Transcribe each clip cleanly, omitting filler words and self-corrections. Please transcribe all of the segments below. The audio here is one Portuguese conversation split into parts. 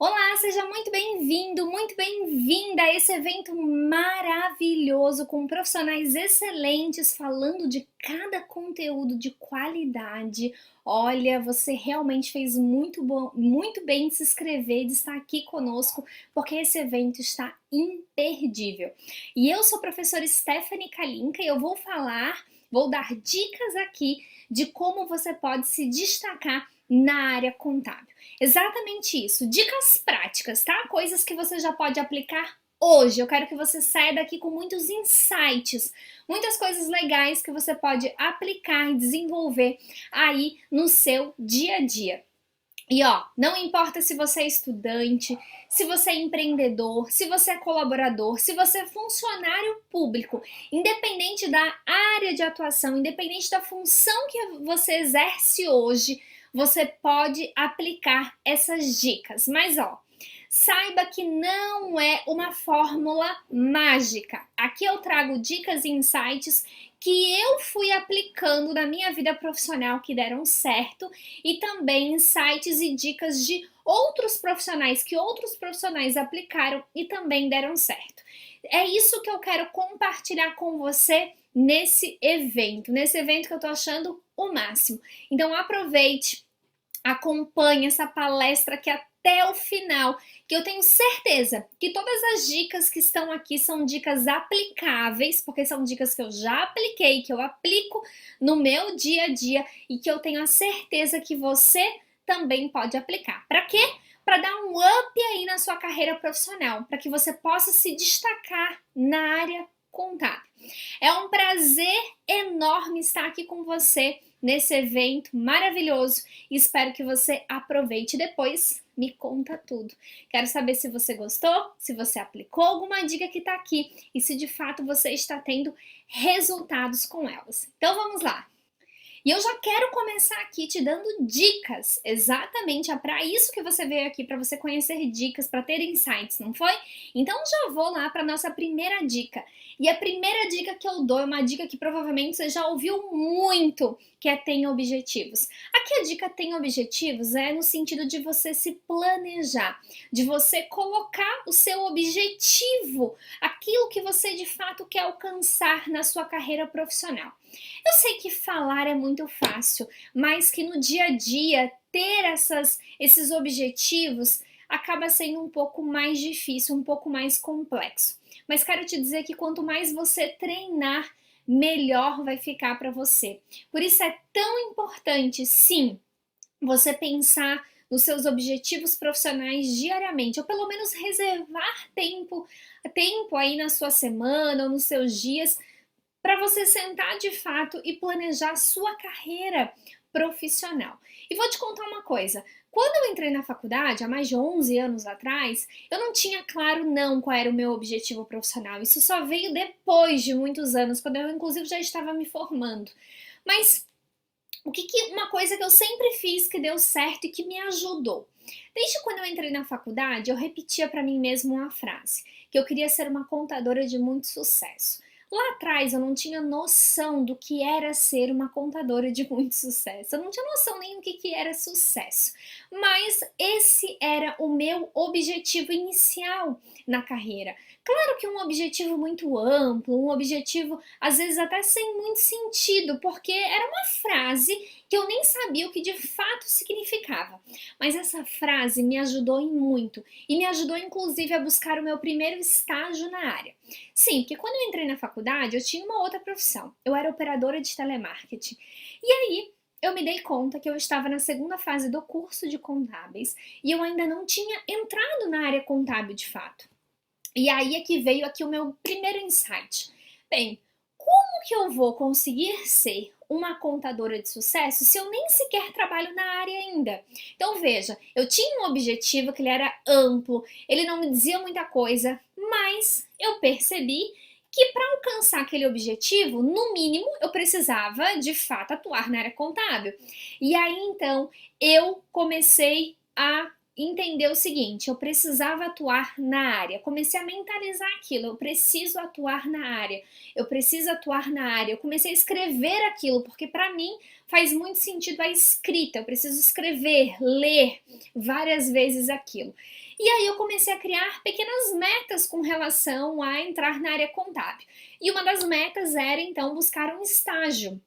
Olá, seja muito bem-vindo, muito bem-vinda a esse evento maravilhoso com profissionais excelentes falando de cada conteúdo de qualidade. Olha, você realmente fez muito bom, muito bem de se inscrever, de estar aqui conosco, porque esse evento está imperdível. E eu sou a professora Stephanie Kalinka e eu vou dar dicas aqui de como você pode se destacar na área contábil. Exatamente isso. Dicas práticas, tá? Coisas que você já pode aplicar hoje. Eu quero que você saia daqui com muitos insights, muitas coisas legais que você pode aplicar e desenvolver aí no seu dia a dia. E ó, não importa se você é estudante, se você é empreendedor, se você é colaborador, se você é funcionário público, independente da área de atuação, independente da função que você exerce hoje, você pode aplicar essas dicas. Mas ó, saiba que não é uma fórmula mágica. Aqui eu trago dicas e insights que eu fui aplicando na minha vida profissional que deram certo e também insights e dicas de outros profissionais que outros profissionais aplicaram e também deram certo. É isso que eu quero compartilhar com você nesse evento que eu tô achando o máximo. Então aproveite, acompanhe essa palestra aqui até o final, que eu tenho certeza que todas as dicas que estão aqui são dicas aplicáveis, porque são dicas que eu já apliquei, que eu aplico no meu dia a dia e que eu tenho a certeza que você também pode aplicar. Para quê? Para dar um up aí na sua carreira profissional, para que você possa se destacar na área contábil. É um prazer enorme estar aqui com você nesse evento maravilhoso e espero que você aproveite. Depois me conta tudo. Quero saber se você gostou, se você aplicou alguma dica que está aqui e se de fato você está tendo resultados com elas. Então vamos lá! E eu já quero começar aqui te dando dicas, exatamente, é para isso que você veio aqui, para você conhecer dicas, para ter insights, não foi? Então já vou lá para nossa primeira dica. E a primeira dica que eu dou é uma dica que provavelmente você já ouviu muito, que é tenha objetivos. Aqui a dica tem objetivos é no sentido de você se planejar, de você colocar o seu objetivo, aquilo que você de fato quer alcançar na sua carreira profissional. Eu sei que falar é muito fácil, mas que no dia a dia ter esses objetivos acaba sendo um pouco mais difícil, um pouco mais complexo. Mas quero te dizer que quanto mais você treinar, melhor vai ficar para você. Por isso é tão importante, sim, você pensar nos seus objetivos profissionais diariamente, ou pelo menos reservar tempo aí na sua semana ou nos seus dias para você sentar de fato e planejar a sua carreira profissional. E vou te contar uma coisa, quando eu entrei na faculdade, há mais de 11 anos atrás, eu não tinha claro não qual era o meu objetivo profissional. Isso só veio depois de muitos anos, quando eu inclusive já estava me formando. Mas uma coisa que eu sempre fiz que deu certo e que me ajudou. Desde quando eu entrei na faculdade, eu repetia para mim mesma uma frase, que eu queria ser uma contadora de muito sucesso. Lá atrás eu não tinha noção do que era ser uma contadora de muito sucesso. Eu não tinha noção nem do que era sucesso. Mas esse era o meu objetivo inicial na carreira. Claro que um objetivo muito amplo, um objetivo às vezes até sem muito sentido, porque era uma frase que eu nem sabia o que de fato significava. Mas essa frase me ajudou em muito e me ajudou inclusive a buscar o meu primeiro estágio na área. Sim, porque quando eu entrei na faculdade eu tinha uma outra profissão. Eu era operadora de telemarketing. E aí eu me dei conta que eu estava na segunda fase do curso de contábeis e eu ainda não tinha entrado na área contábil de fato. E aí é que veio aqui o meu primeiro insight. Bem, como que eu vou conseguir ser uma contadora de sucesso se eu nem sequer trabalho na área ainda? Então veja, eu tinha um objetivo que ele era amplo, ele não me dizia muita coisa, mas eu percebi que para alcançar aquele objetivo, no mínimo, eu precisava de fato atuar na área contábil. E aí então eu comecei a entender o seguinte: eu precisava atuar na área. Comecei a mentalizar aquilo, eu preciso atuar na área, eu preciso atuar na área. Eu comecei a escrever aquilo, porque para mim faz muito sentido a escrita. Eu preciso escrever, ler várias vezes aquilo. E aí eu comecei a criar pequenas metas com relação a entrar na área contábil. E uma das metas era então buscar um estágio.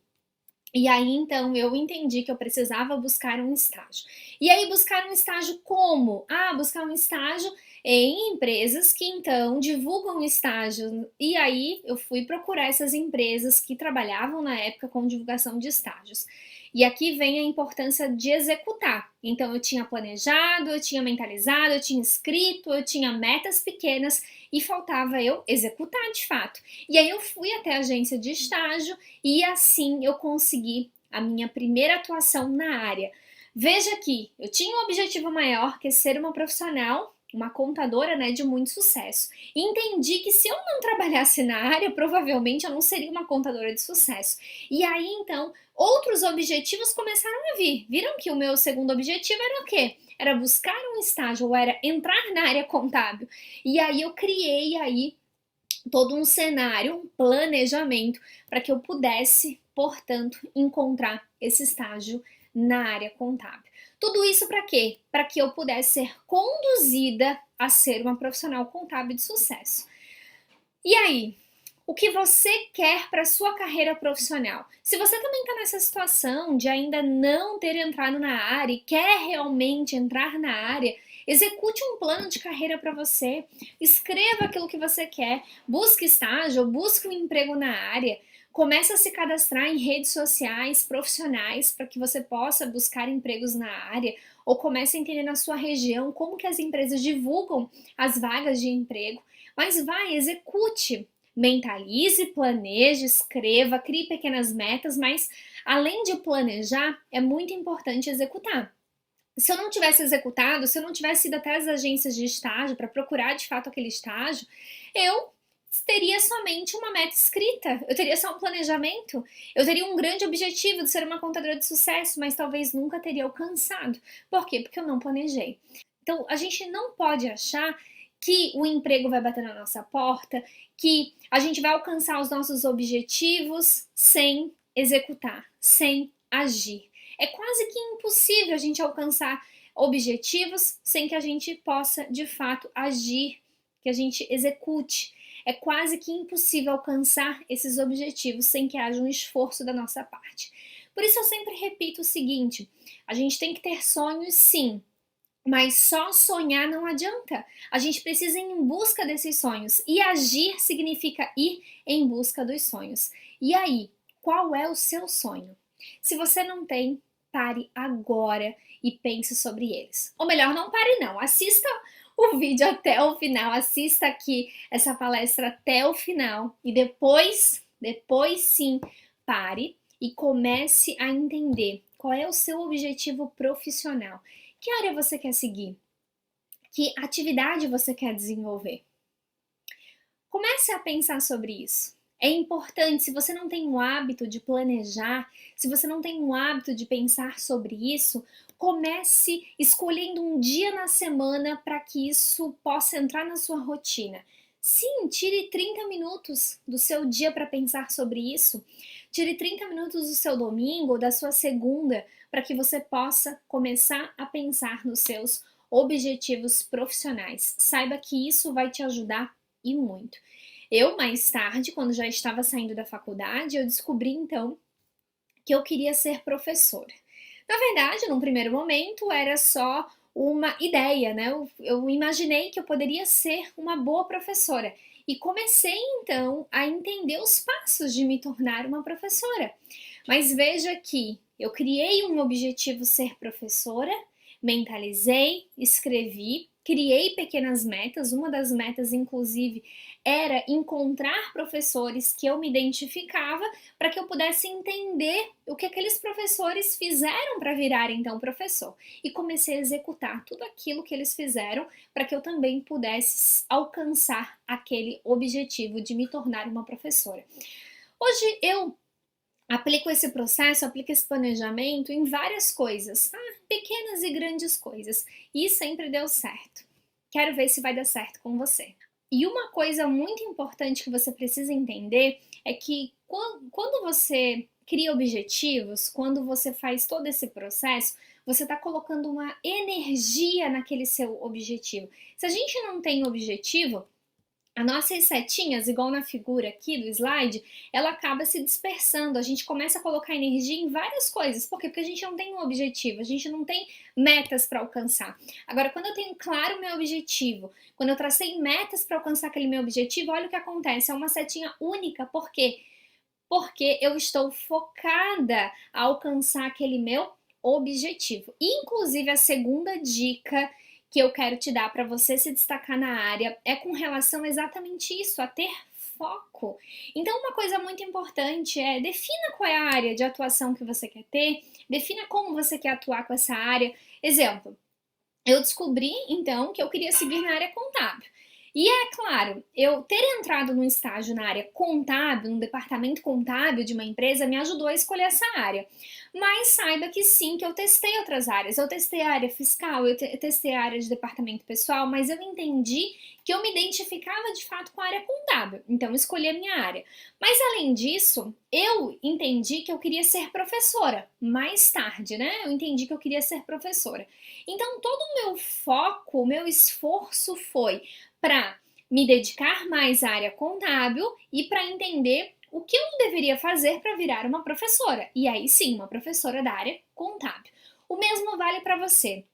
E aí, então, eu entendi que eu precisava buscar um estágio. E aí, buscar um estágio como? Ah, buscar um estágio em empresas que, então, divulgam estágio. E aí, eu fui procurar essas empresas que trabalhavam na época com divulgação de estágios. E aqui vem a importância de executar. Então, eu tinha planejado, eu tinha mentalizado, eu tinha escrito, eu tinha metas pequenas e faltava eu executar de fato. E aí, eu fui até a agência de estágio e assim eu consegui a minha primeira atuação na área. Veja que eu tinha um objetivo maior que ser uma profissional, uma contadora, né, de muito sucesso. E entendi que se eu não trabalhasse na área, provavelmente eu não seria uma contadora de sucesso. E aí então, outros objetivos começaram a vir. Viram que o meu segundo objetivo era o quê? Era buscar um estágio, ou era entrar na área contábil. E aí eu criei aí todo um cenário, um planejamento para que eu pudesse, portanto, encontrar esse estágio na área contábil. Tudo isso para quê? Para que eu pudesse ser conduzida a ser uma profissional contábil de sucesso. E aí, o que você quer para sua carreira profissional? Se você também está nessa situação de ainda não ter entrado na área e quer realmente entrar na área, execute um plano de carreira para você, escreva aquilo que você quer, busque estágio, busque um emprego na área, comece a se cadastrar em redes sociais profissionais para que você possa buscar empregos na área, ou comece a entender na sua região como que as empresas divulgam as vagas de emprego, mas vai, execute. Mentalize, planeje, escreva, crie pequenas metas, mas além de planejar, é muito importante executar. Se eu não tivesse executado, se eu não tivesse ido até as agências de estágio para procurar de fato aquele estágio, eu teria somente uma meta escrita, eu teria só um planejamento, eu teria um grande objetivo de ser uma contadora de sucesso, mas talvez nunca teria alcançado. Por quê? Porque eu não planejei. Então, a gente não pode achar que o emprego vai bater na nossa porta, que a gente vai alcançar os nossos objetivos sem executar, sem agir. É quase que impossível a gente alcançar objetivos sem que a gente possa, de fato, agir, que a gente execute. É quase que impossível alcançar esses objetivos sem que haja um esforço da nossa parte. Por isso eu sempre repito o seguinte: a gente tem que ter sonhos, sim, mas só sonhar não adianta. A gente precisa ir em busca desses sonhos. E agir significa ir em busca dos sonhos. E aí, qual é o seu sonho? Se você não tem, pare agora e pense sobre eles. Ou melhor, não pare não. Assista o vídeo até o final. Assista aqui essa palestra até o final. E depois sim, pare e comece a entender qual é o seu objetivo profissional. Que área você quer seguir? Que atividade você quer desenvolver? Comece a pensar sobre isso. É importante, se você não tem o hábito de planejar, se você não tem o hábito de pensar sobre isso, comece escolhendo um dia na semana para que isso possa entrar na sua rotina. Sim, tire 30 minutos do seu dia para pensar sobre isso. Tire 30 minutos do seu domingo ou da sua segunda para que você possa começar a pensar nos seus objetivos profissionais. Saiba que isso vai te ajudar e muito. Eu, mais tarde, quando já estava saindo da faculdade, eu descobri então que eu queria ser professora. Na verdade, num primeiro momento, era só uma ideia, né? Eu imaginei que eu poderia ser uma boa professora. E comecei então a entender os passos de me tornar uma professora. Mas veja que eu criei um objetivo ser professora, mentalizei, escrevi, criei pequenas metas. Uma das metas, inclusive, era encontrar professores que eu me identificava para que eu pudesse entender o que aqueles professores fizeram para virar então professor. E comecei a executar tudo aquilo que eles fizeram para que eu também pudesse alcançar aquele objetivo de me tornar uma professora. Hoje eu Aplico esse processo, aplico esse planejamento em várias coisas, tá? Pequenas e grandes coisas. E sempre deu certo. Quero ver se vai dar certo com você. E uma coisa muito importante que você precisa entender é que quando você cria objetivos, quando você faz todo esse processo, você está colocando uma energia naquele seu objetivo. Se a gente não tem objetivo, as nossas setinhas, igual na figura aqui do slide, ela acaba se dispersando. A gente começa a colocar energia em várias coisas. Por quê? Porque a gente não tem um objetivo, a gente não tem metas para alcançar. Agora, quando eu tenho claro o meu objetivo, quando eu tracei metas para alcançar aquele meu objetivo, olha o que acontece. É uma setinha única. Por quê? Porque eu estou focada a alcançar aquele meu objetivo. Inclusive, a segunda dica que eu quero te dar para você se destacar na área é com relação exatamente isso, a ter foco. Então, uma coisa muito importante é defina qual é a área de atuação que você quer ter, defina como você quer atuar com essa área. Exemplo, eu descobri então que eu queria seguir na área contábil. E é claro, eu ter entrado num estágio na área contábil, no departamento contábil de uma empresa, me ajudou a escolher essa área. Mas saiba que sim, que eu testei outras áreas. Eu testei a área fiscal, eu testei a área de departamento pessoal, mas eu entendi que eu me identificava de fato com a área contábil. Então, escolhi a minha área. Mas além disso, eu entendi que eu queria ser professora. Mais tarde, né? Eu entendi que eu queria ser professora. Então, todo o meu foco, o meu esforço foi para me dedicar mais à área contábil e para entender o que eu deveria fazer para virar uma professora. E aí sim, uma professora da área contábil. O mesmo vale para você.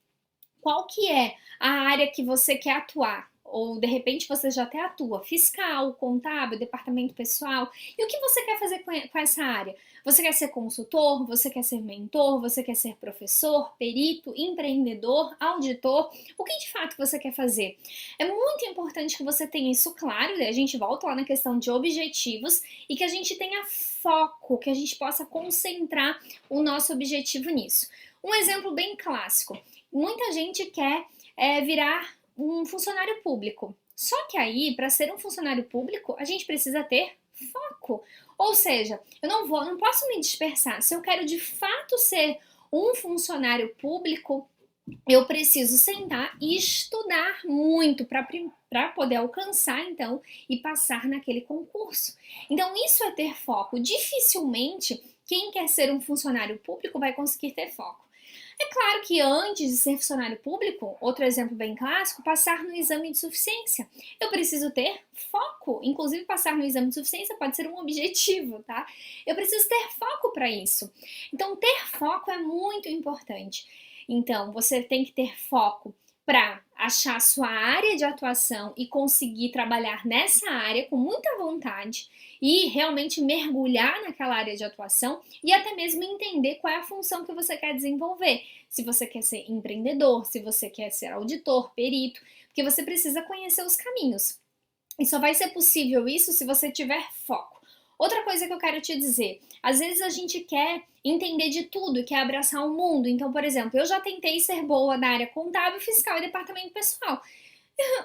Qual que é a área que você quer atuar? Ou de repente você já até atua, fiscal, contábil, departamento pessoal. E o que você quer fazer com essa área? Você quer ser consultor? Você quer ser mentor? Você quer ser professor, perito, empreendedor, auditor? O que de fato você quer fazer? É muito importante que você tenha isso claro, e a gente volta lá na questão de objetivos e que a gente tenha foco, que a gente possa concentrar o nosso objetivo nisso. Um exemplo bem clássico. Muita gente quer virar um funcionário público. Só que aí, para ser um funcionário público, a gente precisa ter foco. Ou seja, eu não posso me dispersar. Se eu quero de fato ser um funcionário público, eu preciso sentar e estudar muito para poder alcançar, então, e passar naquele concurso. Então, isso é ter foco. Dificilmente quem quer ser um funcionário público vai conseguir ter foco. É claro que antes de ser funcionário público, outro exemplo bem clássico, passar no exame de suficiência. Eu preciso ter foco, inclusive passar no exame de suficiência pode ser um objetivo, tá? Eu preciso ter foco para isso. Então, ter foco é muito importante. Então, você tem que ter foco para achar a sua área de atuação e conseguir trabalhar nessa área com muita vontade e realmente mergulhar naquela área de atuação e até mesmo entender qual é a função que você quer desenvolver. Se você quer ser empreendedor, se você quer ser auditor, perito, porque você precisa conhecer os caminhos. E só vai ser possível isso se você tiver foco. Outra coisa que eu quero te dizer, às vezes a gente quer entender de tudo, quer abraçar o mundo. Então, por exemplo, eu já tentei ser boa na área contábil, fiscal e departamento pessoal.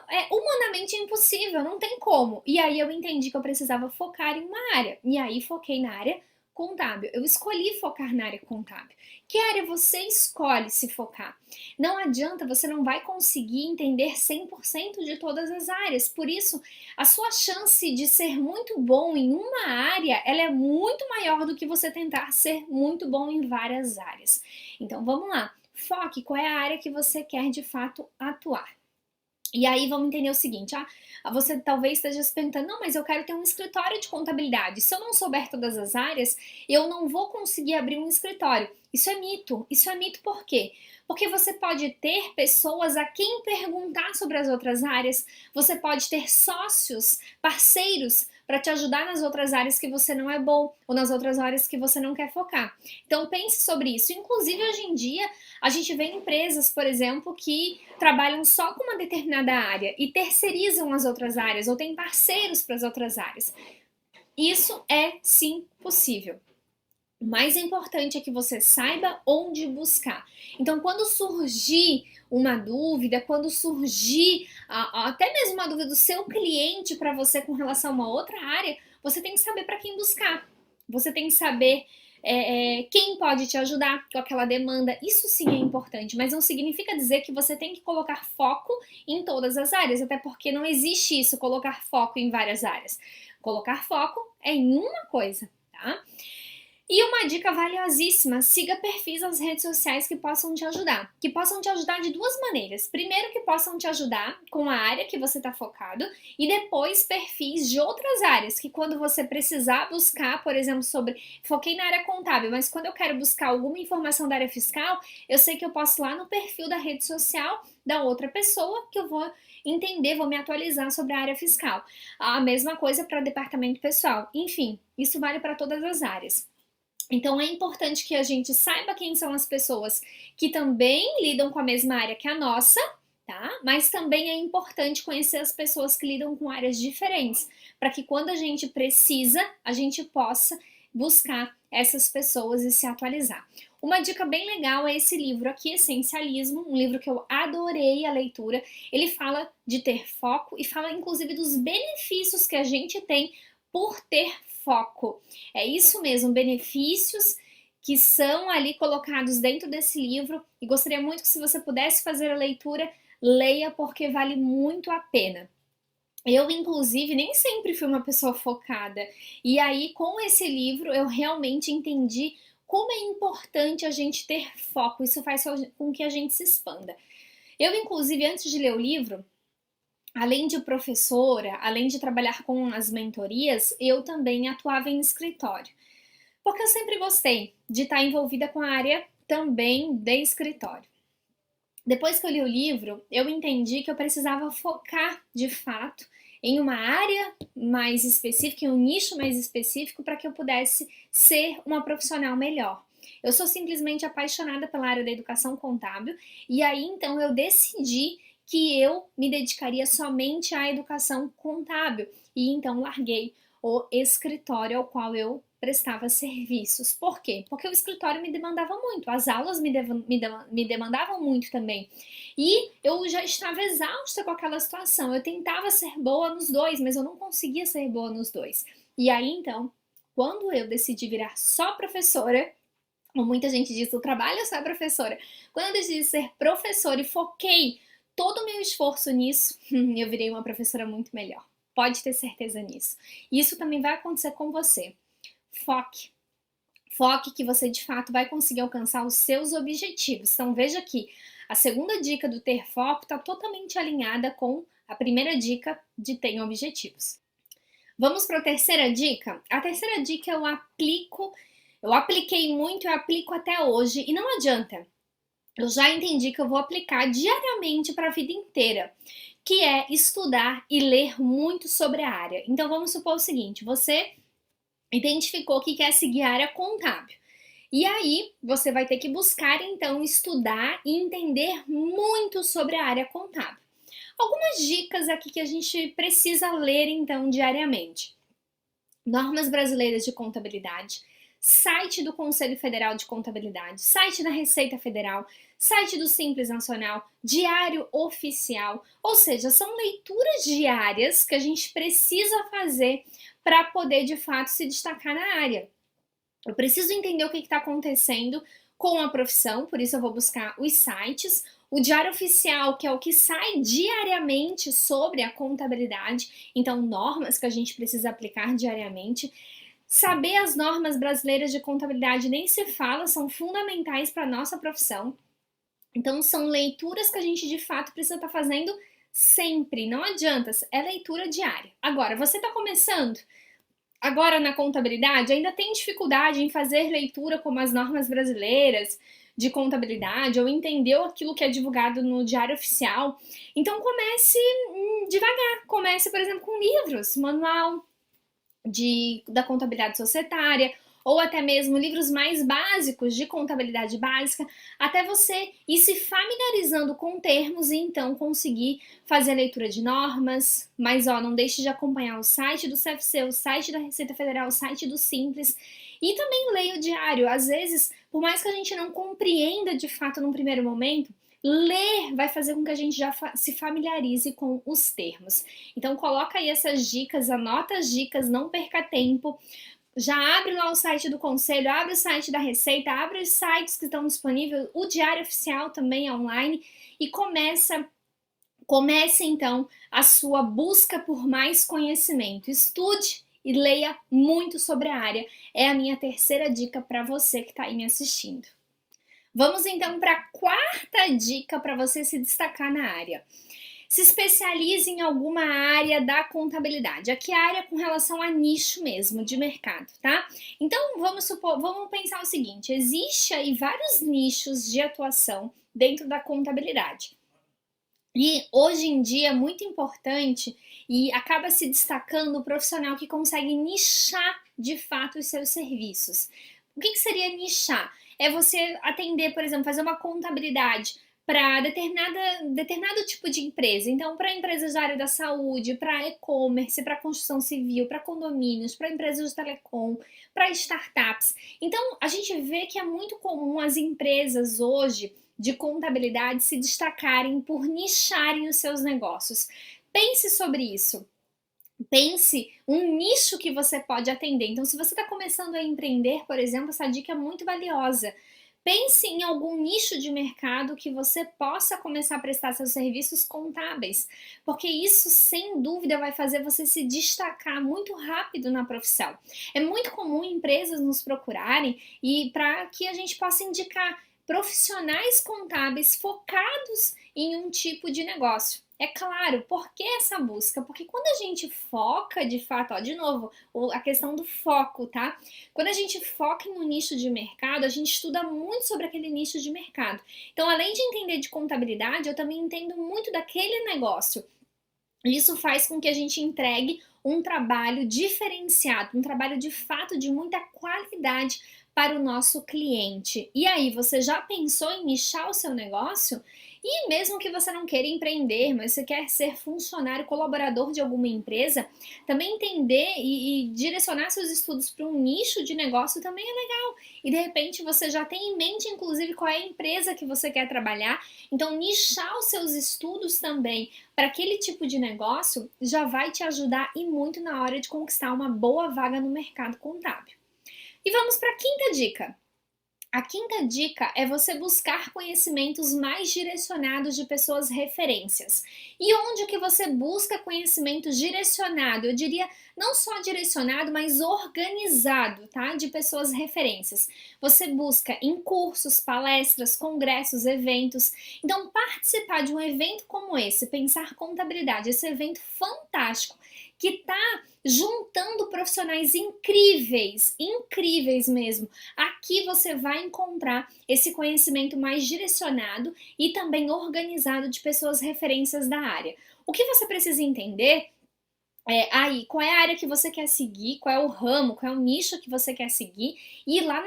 É humanamente impossível, não tem como. E aí eu entendi que eu precisava focar em uma área. E aí foquei na área contábil. Eu escolhi focar na área contábil. Que área você escolhe se focar? Não adianta, você não vai conseguir entender 100% de todas as áreas. Por isso, a sua chance de ser muito bom em uma área, ela é muito maior do que você tentar ser muito bom em várias áreas. Então, vamos lá. Foque qual é a área que você quer de fato atuar. E aí vamos entender o seguinte, você talvez esteja se perguntando, não, mas eu quero ter um escritório de contabilidade. Se eu não souber todas as áreas, eu não vou conseguir abrir um escritório. Isso é mito. Isso é mito por quê? Porque você pode ter pessoas a quem perguntar sobre as outras áreas, você pode ter sócios, parceiros para te ajudar nas outras áreas que você não é bom ou nas outras áreas que você não quer focar. Então pense sobre isso. Inclusive hoje em dia a gente vê empresas, por exemplo, que trabalham só com uma determinada área e terceirizam as outras áreas ou têm parceiros para as outras áreas. Isso é sim possível. O mais importante é que você saiba onde buscar. Então, quando surgir uma dúvida, quando surgir até mesmo uma dúvida do seu cliente para você com relação a uma outra área, você tem que saber para quem buscar. Você tem que saber quem pode te ajudar com aquela demanda. Isso sim é importante, mas não significa dizer que você tem que colocar foco em todas as áreas, até porque não existe isso, colocar foco em várias áreas. Colocar foco é em uma coisa, tá? E uma dica valiosíssima, siga perfis nas redes sociais que possam te ajudar. Que possam te ajudar de duas maneiras. Primeiro, que possam te ajudar com a área que você está focado, e depois perfis de outras áreas, que quando você precisar buscar, por exemplo, sobre... Foquei na área contábil, mas quando eu quero buscar alguma informação da área fiscal, eu sei que eu posso ir lá no perfil da rede social da outra pessoa que eu vou entender, vou me atualizar sobre a área fiscal. A mesma coisa para departamento pessoal. Enfim, isso vale para todas as áreas. Então é importante que a gente saiba quem são as pessoas que também lidam com a mesma área que a nossa, tá? Mas também é importante conhecer as pessoas que lidam com áreas diferentes, para que quando a gente precisa, a gente possa buscar essas pessoas e se atualizar. Uma dica bem legal é esse livro aqui, Essencialismo, um livro que eu adorei a leitura. Ele fala de ter foco e fala inclusive dos benefícios que a gente tem por ter foco. É isso mesmo, benefícios que são ali colocados dentro desse livro, e gostaria muito que, se você pudesse fazer a leitura, leia, porque vale muito a pena. Eu, inclusive, nem sempre fui uma pessoa focada, e aí com esse livro eu realmente entendi como é importante a gente ter foco. Isso faz com que a gente se expanda. Eu, inclusive, antes de ler o livro, além de professora, além de trabalhar com as mentorias, eu também atuava em escritório. Porque eu sempre gostei de estar envolvida com a área também de escritório. Depois que eu li o livro, eu entendi que eu precisava focar de fato em uma área mais específica, em um nicho mais específico, para que eu pudesse ser uma profissional melhor. Eu sou simplesmente apaixonada pela área da educação contábil, e aí então eu decidi que eu me dedicaria somente à educação contábil, e então larguei o escritório ao qual eu prestava serviços. Por quê? Porque o escritório me demandava muito, as aulas me demandavam muito também. E eu já estava exausta com aquela situação. Eu tentava ser boa nos dois, mas eu não conseguia ser boa nos dois. E aí então, quando eu decidi virar só professora, como muita gente diz, o trabalho é só professora. Quando eu decidi ser professora e foquei todo o meu esforço nisso, eu virei uma professora muito melhor. Pode ter certeza nisso. E isso também vai acontecer com você. Foque. Foque que você de fato vai conseguir alcançar os seus objetivos. Então veja que a segunda dica do ter foco está totalmente alinhada com a primeira dica de tenha objetivos. Vamos para a terceira dica? A terceira dica eu apliquei muito, eu aplico até hoje, e não adianta. Eu já entendi que eu vou aplicar diariamente para a vida inteira, que é estudar e ler muito sobre a área. Então vamos supor o seguinte, você identificou que quer seguir a área contábil. E aí, você vai ter que buscar, então, estudar e entender muito sobre a área contábil. Algumas dicas aqui que a gente precisa ler, então, diariamente. Normas brasileiras de contabilidade, site do Conselho Federal de Contabilidade, site da Receita Federal, site do Simples Nacional, diário oficial, ou seja, são leituras diárias que a gente precisa fazer para poder de fato se destacar na área. Eu preciso entender o que está acontecendo com a profissão, por isso eu vou buscar os sites, o diário oficial, que é o que sai diariamente sobre a contabilidade, então normas que a gente precisa aplicar diariamente. Saber as normas brasileiras de contabilidade nem se fala, são fundamentais para a nossa profissão. Então são leituras que a gente de fato precisa estar fazendo sempre, não adianta, é leitura diária. Agora, você está começando agora na contabilidade, ainda tem dificuldade em fazer leitura como as normas brasileiras de contabilidade, ou entendeu aquilo que é divulgado no Diário Oficial. Então comece devagar, comece, por exemplo, com livros, manual da contabilidade societária, ou até mesmo livros mais básicos de contabilidade básica, até você ir se familiarizando com termos e então conseguir fazer a leitura de normas. Mas ó, não deixe de acompanhar o site do CFC, o site da Receita Federal, o site do Simples, e também leia o diário. Às vezes, por mais que a gente não compreenda de fato num primeiro momento, ler vai fazer com que a gente já se familiarize com os termos. Então coloca aí essas dicas, anota as dicas, não perca tempo. já abre lá o site do Conselho, abre o site da Receita, abre os sites que estão disponíveis, o Diário Oficial também é online, e comece então a sua busca por mais conhecimento. Estude e leia muito sobre a área. É a minha terceira dica para você que está aí me assistindo. Vamos então para a quarta dica para você se destacar na área. Se especialize em alguma área da contabilidade. Aqui é a área com relação a nicho mesmo, de mercado, tá? Então, vamos pensar o seguinte, existe aí vários nichos de atuação dentro da contabilidade. E hoje em dia é muito importante e acaba se destacando o profissional que consegue nichar de fato os seus serviços. O que seria nichar? É você atender, por exemplo, fazer uma contabilidade para determinado tipo de empresa. Então, para empresas da área da saúde, para e-commerce, para construção civil, para condomínios, para empresas de telecom, para startups. Então, a gente vê que é muito comum as empresas hoje de contabilidade se destacarem por nicharem os seus negócios. Pense sobre isso. Pense um nicho que você pode atender. Então, se você está começando a empreender, por exemplo, essa dica é muito valiosa. Pense em algum nicho de mercado que você possa começar a prestar seus serviços contábeis, porque isso, sem dúvida, vai fazer você se destacar muito rápido na profissão. É muito comum empresas nos procurarem e para que a gente possa indicar profissionais contábeis focados em um tipo de negócio. É claro, por que essa busca? Porque quando a gente foca de fato, ó, de novo, a questão do foco, tá? Quando a gente foca em um nicho de mercado, a gente estuda muito sobre aquele nicho de mercado. Então, além de entender de contabilidade, eu também entendo muito daquele negócio. Isso faz com que a gente entregue um trabalho diferenciado, um trabalho de fato de muita qualidade para o nosso cliente. E aí, você já pensou em nichar o seu negócio? E mesmo que você não queira empreender, mas você quer ser funcionário, colaborador de alguma empresa, também entender e direcionar seus estudos para um nicho de negócio também é legal. E de repente você já tem em mente, inclusive, qual é a empresa que você quer trabalhar. Então, nichar os seus estudos também para aquele tipo de negócio já vai te ajudar e muito na hora de conquistar uma boa vaga no mercado contábil. E vamos para a quinta dica. A quinta dica é você buscar conhecimentos mais direcionados de pessoas referências. E onde que você busca conhecimento direcionado? Eu diria não só direcionado, mas organizado, tá? De pessoas referências. Você busca em cursos, palestras, congressos, eventos. Então, participar de um evento como esse, Pensar Contabilidade, esse evento fantástico, que está juntando profissionais incríveis, incríveis mesmo. Aqui você vai encontrar esse conhecimento mais direcionado e também organizado de pessoas referências da área. O que você precisa entender aí, qual é a área que você quer seguir, qual é o ramo, qual é o nicho que você quer seguir, e ir lá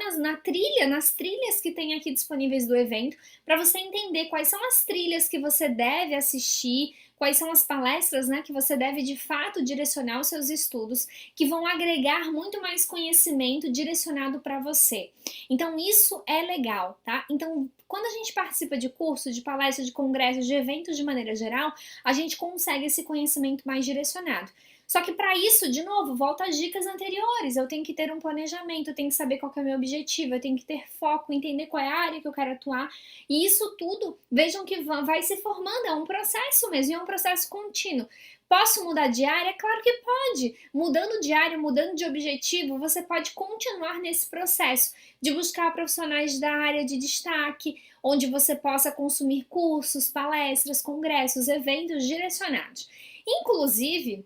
nas trilhas que tem aqui disponíveis do evento, para você entender quais são as trilhas que você deve assistir, quais são as palestras, né, que você deve de fato direcionar os seus estudos, que vão agregar muito mais conhecimento direcionado para você. Então, isso é legal, tá? Então, quando a gente participa de cursos, de palestras, de congressos, de eventos de maneira geral, a gente consegue esse conhecimento mais direcionado. Só que para isso, de novo, volta às dicas anteriores. Eu tenho que ter um planejamento, eu tenho que saber qual que é o meu objetivo, eu tenho que ter foco, entender qual é a área que eu quero atuar. E isso tudo, vejam que vai se formando, é um processo mesmo, é um processo contínuo. Posso mudar de área? Claro que pode. Mudando de área, mudando de objetivo, você pode continuar nesse processo de buscar profissionais da área de destaque, onde você possa consumir cursos, palestras, congressos, eventos direcionados. Inclusive,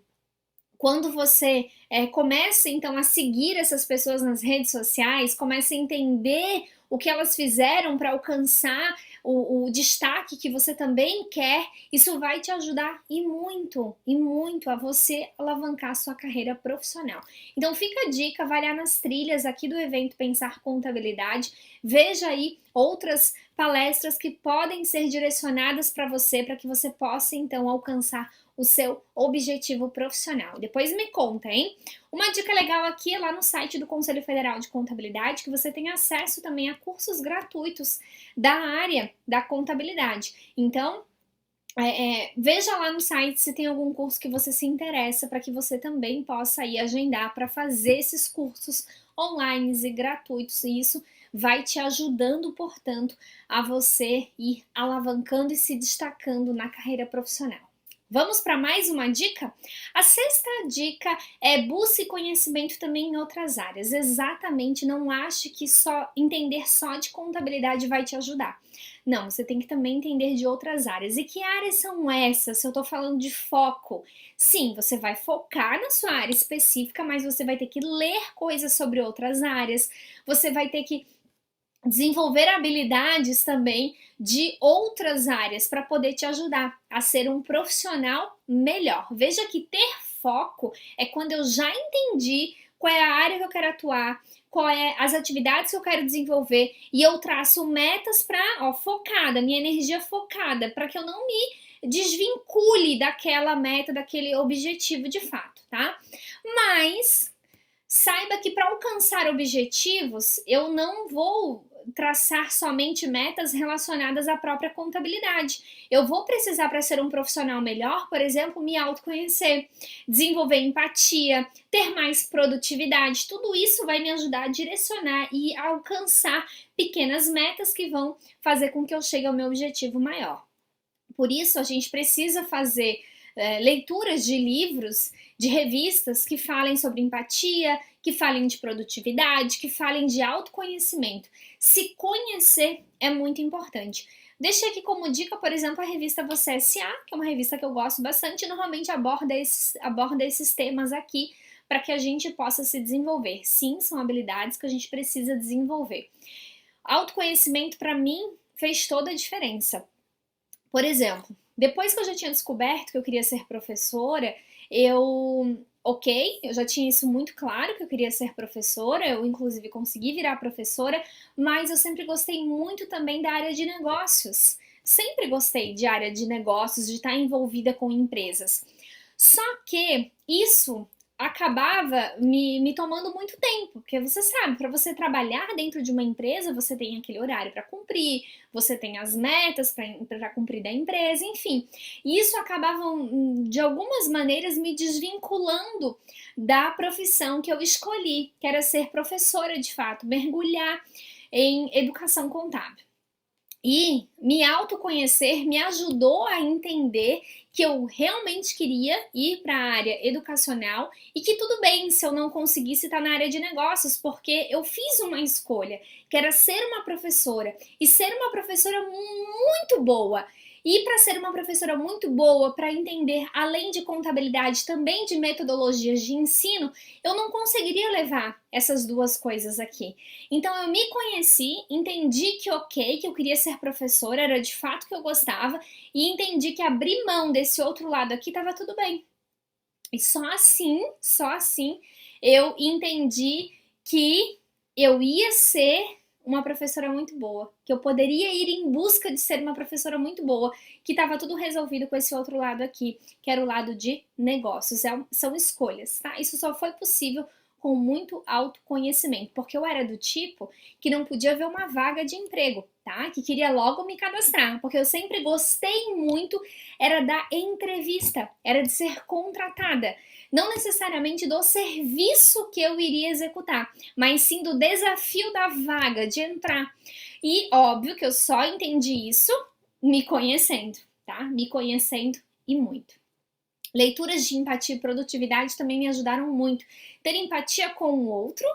quando você começa então a seguir essas pessoas nas redes sociais, começa a entender o que elas fizeram para alcançar o destaque que você também quer, isso vai te ajudar e muito a você alavancar a sua carreira profissional. Então fica a dica, vai lá nas trilhas aqui do evento Pensar Contabilidade, veja aí outras palestras que podem ser direcionadas para que você possa então alcançar o seu objetivo profissional. Depois me conta, hein? Uma dica legal aqui é lá no site do Conselho Federal de Contabilidade, que você tem acesso também a cursos gratuitos da área da contabilidade. Então, Veja lá no site se tem algum curso que você se interessa, para que você também possa ir agendar para fazer esses cursos online e gratuitos. E isso vai te ajudando, portanto, a você ir alavancando e se destacando na carreira profissional. Vamos para mais uma dica? A sexta dica é busque conhecimento também em outras áreas. Exatamente, não ache que só entender só de contabilidade vai te ajudar. Não, você tem que também entender de outras áreas. E que áreas são essas? Se eu estou falando de foco, sim, você vai focar na sua área específica, mas você vai ter que ler coisas sobre outras áreas, você vai ter que desenvolver habilidades também de outras áreas para poder te ajudar a ser um profissional melhor. Veja que ter foco é quando eu já entendi qual é a área que eu quero atuar, qual é as atividades que eu quero desenvolver e eu traço metas para focada, minha energia focada, para que eu não me desvincule daquela meta, daquele objetivo de fato, tá? Mas saiba que para alcançar objetivos, eu não vou traçar somente metas relacionadas à própria contabilidade. Eu vou precisar, para ser um profissional melhor, por exemplo, me autoconhecer, desenvolver empatia, ter mais produtividade. Tudo isso vai me ajudar a direcionar e a alcançar pequenas metas que vão fazer com que eu chegue ao meu objetivo maior. Por isso, a gente precisa fazer leituras de livros, de revistas que falem sobre empatia, que falem de produtividade, que falem de autoconhecimento. Se conhecer é muito importante. Deixei aqui como dica, por exemplo, a revista Você S.A., que é uma revista que eu gosto bastante e normalmente aborda esses temas aqui para que a gente possa se desenvolver. Sim, são habilidades que a gente precisa desenvolver. Autoconhecimento, para mim, fez toda a diferença. Por exemplo, depois que eu já tinha descoberto que eu queria ser professora, eu já tinha isso muito claro que eu queria ser professora, eu inclusive consegui virar professora, mas eu sempre gostei muito também da área de negócios. Sempre gostei de área de negócios, de estar envolvida com empresas. Só que isso acabava me tomando muito tempo, porque você sabe, para você trabalhar dentro de uma empresa, você tem aquele horário para cumprir, você tem as metas para cumprir da empresa, enfim. E isso acabava, de algumas maneiras, me desvinculando da profissão que eu escolhi, que era ser professora de fato, mergulhar em educação contábil. E me autoconhecer me ajudou a entender que eu realmente queria ir para a área educacional e que tudo bem se eu não conseguisse estar na área de negócios, porque eu fiz uma escolha, que era ser uma professora e ser uma professora muito boa. E para ser uma professora muito boa, para entender além de contabilidade, também de metodologias de ensino, eu não conseguiria levar essas duas coisas aqui. Então eu me conheci, entendi que ok, que eu queria ser professora, era de fato que eu gostava, e entendi que abrir mão desse outro lado aqui estava tudo bem. E só assim, eu entendi que eu ia ser uma professora muito boa, que eu poderia ir em busca de ser uma professora muito boa, que estava tudo resolvido com esse outro lado aqui, que era o lado de negócios. São escolhas, tá? Isso só foi possível com muito autoconhecimento, porque eu era do tipo que não podia ver uma vaga de emprego, tá? Que queria logo me cadastrar, porque eu sempre gostei muito era da entrevista, era de ser contratada. Não necessariamente do serviço que eu iria executar, mas sim do desafio da vaga, de entrar. E óbvio que eu só entendi isso me conhecendo, tá? Me conhecendo e muito. Leituras de empatia e produtividade também me ajudaram muito. Ter empatia com o outro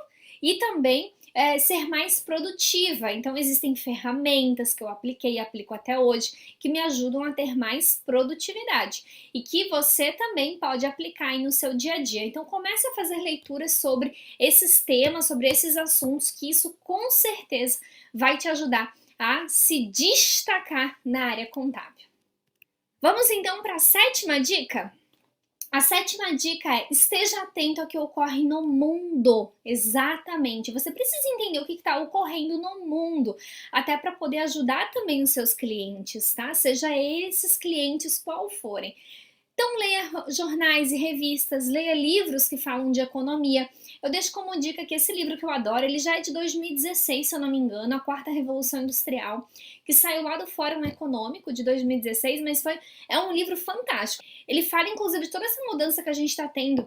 e também ser mais produtiva. Então, existem ferramentas que eu apliquei e aplico até hoje que me ajudam a ter mais produtividade e que você também pode aplicar aí no seu dia a dia. Então, comece a fazer leituras sobre esses temas, sobre esses assuntos, que isso com certeza vai te ajudar a se destacar na área contábil. Vamos então para a sétima dica? A sétima dica é: esteja atento ao que ocorre no mundo. Exatamente. Você precisa entender o que está ocorrendo no mundo, até para poder ajudar também os seus clientes, tá? Seja esses clientes qual forem. Então leia jornais e revistas, leia livros que falam de economia. Eu deixo como dica que esse livro que eu adoro, ele já é de 2016, se eu não me engano, A Quarta Revolução Industrial, que saiu lá do Fórum Econômico de 2016, mas é um livro fantástico. Ele fala, inclusive, de toda essa mudança que a gente está tendo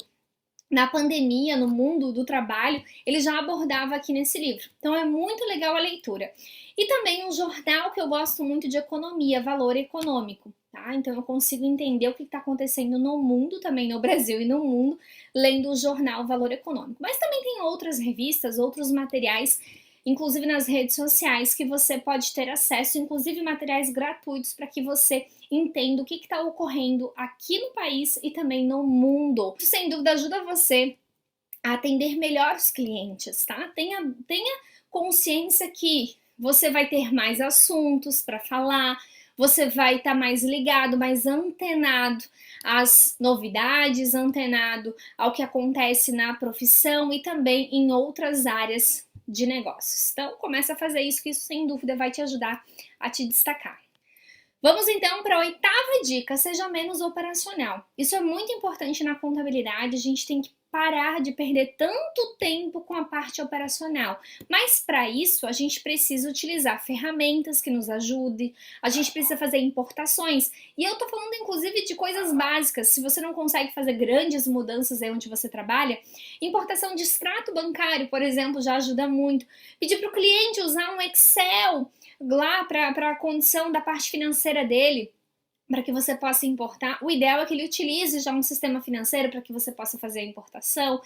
na pandemia, no mundo do trabalho, ele já abordava aqui nesse livro. Então é muito legal a leitura. E também um jornal que eu gosto muito de economia, Valor Econômico. Tá? Então eu consigo entender o que está acontecendo no mundo, também no Brasil e no mundo, lendo o jornal Valor Econômico. Mas também tem outras revistas, outros materiais, inclusive nas redes sociais, que você pode ter acesso, inclusive materiais gratuitos para que você entenda o que está ocorrendo aqui no país e também no mundo. Isso, sem dúvida, ajuda você a atender melhor os clientes, tá? Tenha consciência que você vai ter mais assuntos para falar, você vai estar mais ligado, mais antenado às novidades, antenado ao que acontece na profissão e também em outras áreas de negócios. Então, começa a fazer isso, que isso sem dúvida vai te ajudar a te destacar. Vamos então para a oitava dica, seja menos operacional. Isso é muito importante na contabilidade, a gente tem que parar de perder tanto tempo com a parte operacional. Mas para isso, a gente precisa utilizar ferramentas que nos ajudem, a gente precisa fazer importações. E eu tô falando inclusive de coisas básicas, se você não consegue fazer grandes mudanças aí onde você trabalha, importação de extrato bancário, por exemplo, já ajuda muito. Pedir para o cliente usar um Excel lá para a condição da parte financeira dele, para que você possa importar. O ideal é que ele utilize já um sistema financeiro para que você possa fazer a importação.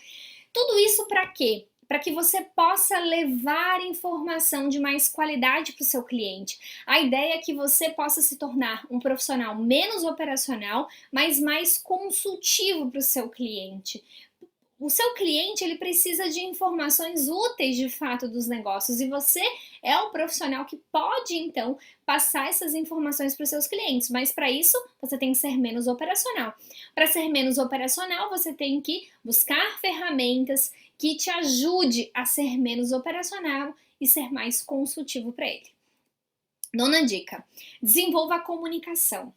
Tudo isso para quê? Para que você possa levar informação de mais qualidade para o seu cliente. A ideia é que você possa se tornar um profissional menos operacional, mas mais consultivo para o seu cliente. O seu cliente, ele precisa de informações úteis de fato dos negócios e você é o profissional que pode então passar essas informações para os seus clientes, mas para isso você tem que ser menos operacional. Para ser menos operacional, você tem que buscar ferramentas que te ajude a ser menos operacional e ser mais consultivo para ele. Nona dica: desenvolva a comunicação.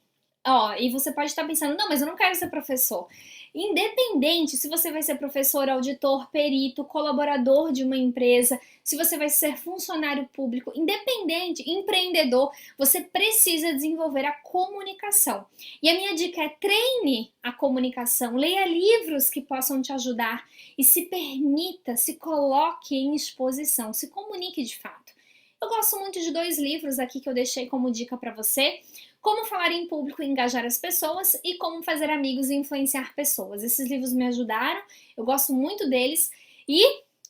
E você pode estar pensando, não, mas eu não quero ser professor. Independente se você vai ser professor, auditor, perito, colaborador de uma empresa, se você vai ser funcionário público, independente, empreendedor, você precisa desenvolver a comunicação. E a minha dica é: treine a comunicação, leia livros que possam te ajudar e se permita, se coloque em exposição, se comunique de fato. Eu gosto muito de 2 livros aqui que eu deixei como dica para você: Como Falar em Público e Engajar as Pessoas e Como Fazer Amigos e Influenciar Pessoas. Esses livros me ajudaram, eu gosto muito deles,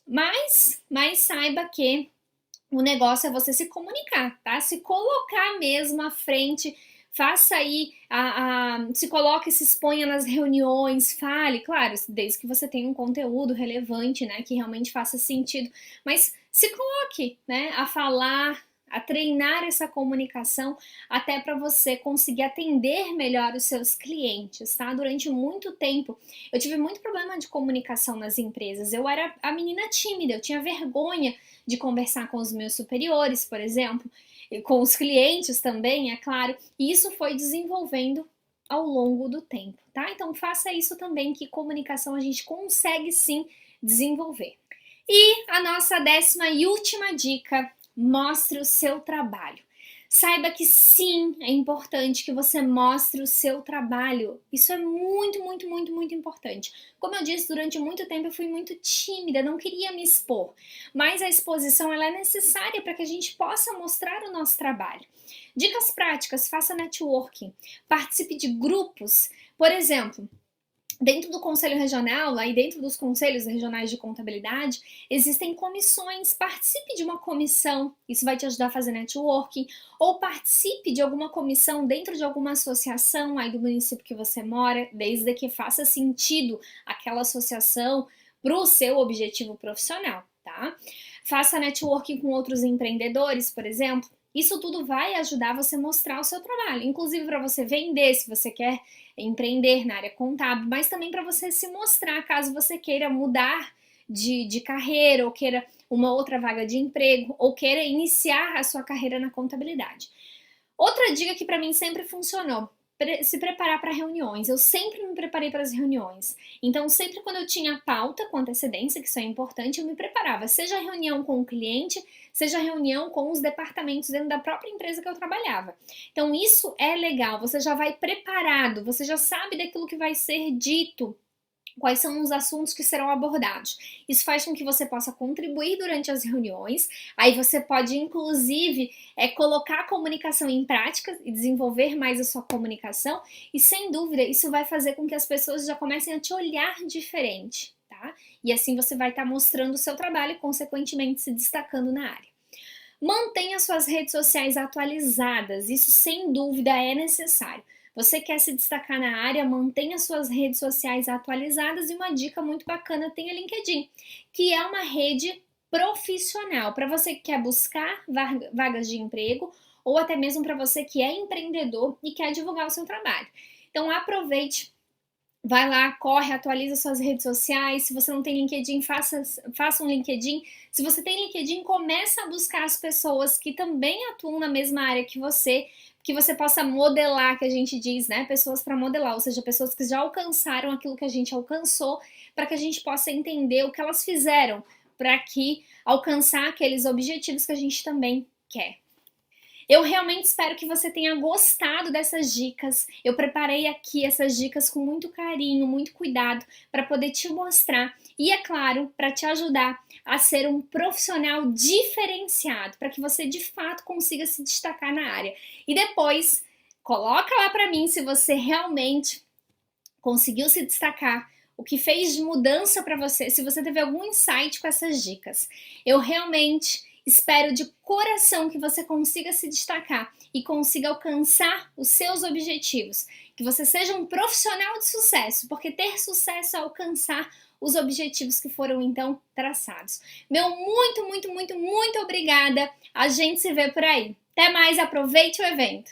mas saiba que o negócio é você se comunicar, tá? Se colocar mesmo à frente, faça aí, se coloque, se exponha nas reuniões, fale, claro, desde que você tenha um conteúdo relevante, né, que realmente faça sentido, mas se coloque, né, a falar, a treinar essa comunicação, até para você conseguir atender melhor os seus clientes, tá? Durante muito tempo, eu tive muito problema de comunicação nas empresas. Eu era a menina tímida, eu tinha vergonha de conversar com os meus superiores, por exemplo, e com os clientes também, é claro, e isso foi desenvolvendo ao longo do tempo, tá? Então faça isso também, que comunicação a gente consegue sim desenvolver. E a nossa 10ª e última dica: mostre o seu trabalho. Saiba que sim, é importante que você mostre o seu trabalho. Isso é muito, muito, muito, muito importante. Como eu disse, durante muito tempo eu fui muito tímida, não queria me expor. Mas a exposição, ela é necessária para que a gente possa mostrar o nosso trabalho. Dicas práticas: faça networking, participe de grupos. Por exemplo, dentro do Conselho Regional, aí dentro dos Conselhos Regionais de Contabilidade, existem comissões. Participe de uma comissão, isso vai te ajudar a fazer networking, ou participe de alguma comissão dentro de alguma associação aí do município que você mora, desde que faça sentido aquela associação para o seu objetivo profissional, tá? Faça networking com outros empreendedores, por exemplo. Isso tudo vai ajudar você a mostrar o seu trabalho, inclusive para você vender, se você quer empreender na área contábil, mas também para você se mostrar caso você queira mudar de carreira, ou queira uma outra vaga de emprego, ou queira iniciar a sua carreira na contabilidade. Outra dica que para mim sempre funcionou: se preparar para reuniões. Eu sempre me preparei para as reuniões. Então, sempre quando eu tinha pauta com antecedência, que isso é importante, eu me preparava. Seja reunião com o cliente, seja reunião com os departamentos dentro da própria empresa que eu trabalhava. Então, isso é legal. Você já vai preparado, você já sabe daquilo que vai ser dito, quais são os assuntos que serão abordados. Isso faz com que você possa contribuir durante as reuniões, aí você pode, inclusive, colocar a comunicação em prática e desenvolver mais a sua comunicação, e sem dúvida, isso vai fazer com que as pessoas já comecem a te olhar diferente, tá? E assim você vai estar mostrando o seu trabalho e, consequentemente, se destacando na área. Mantenha suas redes sociais atualizadas, isso sem dúvida é necessário. Você quer se destacar na área, mantenha suas redes sociais atualizadas, e uma dica muito bacana tem a LinkedIn, que é uma rede profissional para você que quer buscar vagas de emprego, ou até mesmo para você que é empreendedor e quer divulgar o seu trabalho. Então aproveite, vai lá, corre, atualiza suas redes sociais. Se você não tem LinkedIn, faça um LinkedIn. Se você tem LinkedIn, começa a buscar as pessoas que também atuam na mesma área que você possa modelar, que a gente diz, né? Pessoas para modelar, ou seja, pessoas que já alcançaram aquilo que a gente alcançou, para que a gente possa entender o que elas fizeram para que alcançar aqueles objetivos que a gente também quer. Eu realmente espero que você tenha gostado dessas dicas. Eu preparei aqui essas dicas com muito carinho, muito cuidado, para poder te mostrar e, é claro, para te ajudar a ser um profissional diferenciado, para que você de fato consiga se destacar na área. E depois, coloca lá para mim se você realmente conseguiu se destacar, o que fez de mudança para você, se você teve algum insight com essas dicas. Eu realmente espero de coração que você consiga se destacar e consiga alcançar os seus objetivos. Que você seja um profissional de sucesso, porque ter sucesso é alcançar os objetivos que foram então traçados. Meu muito, muito, muito, muito obrigada. A gente se vê por aí. Até mais, aproveite o evento.